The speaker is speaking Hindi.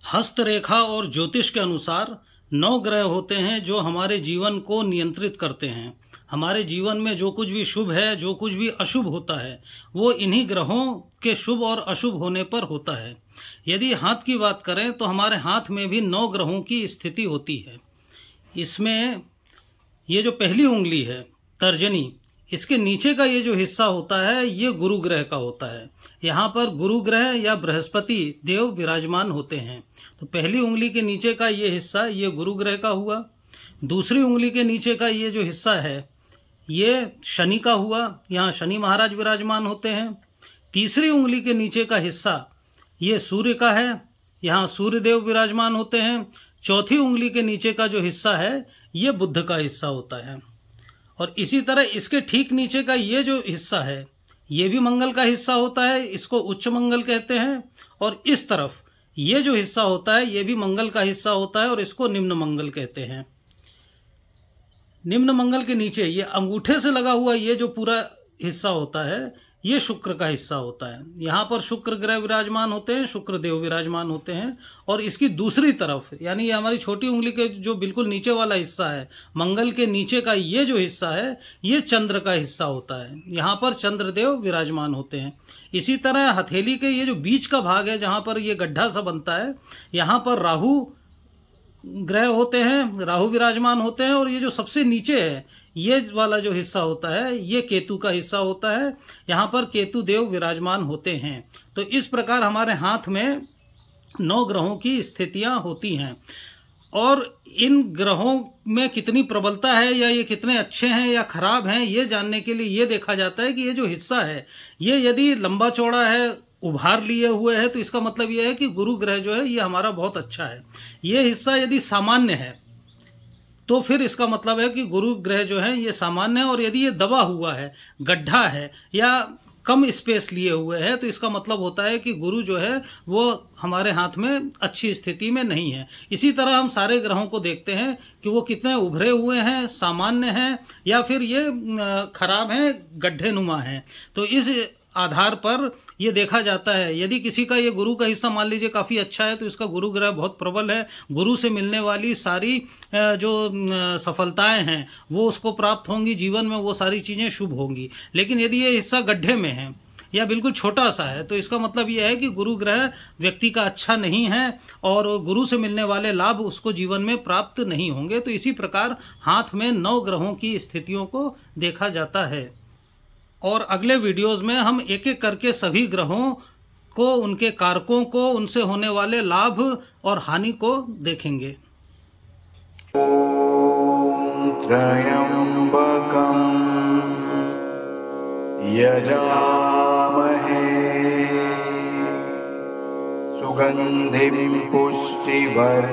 हस्तरेखा और ज्योतिष के अनुसार 9 ग्रह होते हैं जो हमारे जीवन को नियंत्रित करते हैं। हमारे जीवन में जो कुछ भी शुभ है, जो कुछ भी अशुभ होता है, वो इन्हीं ग्रहों के शुभ और अशुभ होने पर होता है। यदि हाथ की बात करें तो हमारे हाथ में भी 9 ग्रहों की स्थिति होती है। इसमें ये जो पहली उंगली है, तर्जनी, इसके नीचे का ये जो हिस्सा होता है, ये गुरु ग्रह का होता है। यहाँ पर गुरु ग्रह या बृहस्पति देव विराजमान होते हैं। तो पहली उंगली के नीचे का ये हिस्सा, ये गुरु ग्रह का हुआ। दूसरी उंगली के नीचे का ये जो हिस्सा है, ये शनि का हुआ, यहाँ शनि महाराज विराजमान होते हैं। तीसरी उंगली के नीचे का हिस्सा ये सूर्य का है, यहाँ सूर्य देव विराजमान होते हैं। चौथी उंगली के नीचे का जो हिस्सा है, ये बुध का हिस्सा होता है। और इसी तरह इसके ठीक नीचे का ये जो हिस्सा है, ये भी मंगल का हिस्सा होता है, इसको उच्च मंगल कहते हैं। और इस तरफ ये जो हिस्सा होता है, ये भी मंगल का हिस्सा होता है और इसको निम्न मंगल कहते हैं। निम्न मंगल के नीचे ये अंगूठे से लगा हुआ ये जो पूरा हिस्सा होता है, ये शुक्र का हिस्सा होता है। यहाँ पर शुक्र ग्रह विराजमान होते हैं, शुक्र देव विराजमान होते हैं। और इसकी दूसरी तरफ, यानी ये हमारी छोटी उंगली के जो बिल्कुल नीचे वाला हिस्सा है, मंगल के नीचे का ये जो हिस्सा है, ये चंद्र का हिस्सा होता है। यहाँ पर चंद्रदेव विराजमान होते हैं। इसी तरह हथेली के ये जो बीच का भाग है, जहां पर ये गड्ढा सा बनता है, यहाँ पर राहु ग्रह होते हैं, राहु विराजमान होते हैं। और ये जो सबसे नीचे है, ये वाला जो हिस्सा होता है, ये केतु का हिस्सा होता है। यहाँ पर केतु देव विराजमान होते हैं। तो इस प्रकार हमारे हाथ में 9 ग्रहों की स्थितियां होती हैं। और इन ग्रहों में कितनी प्रबलता है, या ये कितने अच्छे हैं या खराब हैं, ये जानने के लिए ये देखा जाता है कि ये जो हिस्सा है, ये यदि लंबा चौड़ा है, उभार लिए हुए है, तो इसका मतलब ये है कि गुरु ग्रह जो है ये हमारा बहुत अच्छा है। ये हिस्सा यदि सामान्य है तो फिर इसका मतलब है कि गुरु ग्रह जो है ये सामान्य है। और यदि ये दबा हुआ है, गड्ढा है, या कम स्पेस लिए हुए है, तो इसका मतलब होता है कि गुरु जो है वो हमारे हाथ में अच्छी स्थिति में नहीं है। इसी तरह हम सारे ग्रहों को देखते हैं कि वो कितने उभरे हुए हैं, सामान्य हैं, या फिर ये खराब हैं, गड्ढे नुमा हैं। तो इस आधार पर ये देखा जाता है। यदि किसी का ये गुरु का हिस्सा मान लीजिए काफी अच्छा है, तो इसका गुरु ग्रह बहुत प्रबल है, गुरु से मिलने वाली सारी जो सफलताएं हैं वो उसको प्राप्त होंगी, जीवन में वो सारी चीजें शुभ होंगी। लेकिन यदि ये हिस्सा गड्ढे में है या बिल्कुल छोटा सा है, तो इसका मतलब यह है कि गुरु ग्रह व्यक्ति का अच्छा नहीं है और गुरु से मिलने वाले लाभ उसको जीवन में प्राप्त नहीं होंगे। तो इसी प्रकार हाथ में 9 ग्रहों की स्थितियों को देखा जाता है। और अगले वीडियोस में हम एक एक करके सभी ग्रहों को, उनके कारकों को, उनसे होने वाले लाभ और हानि को देखेंगे। ओम त्र्यंबकम यजामहे सुगंधिं पुष्टिवर्धनम्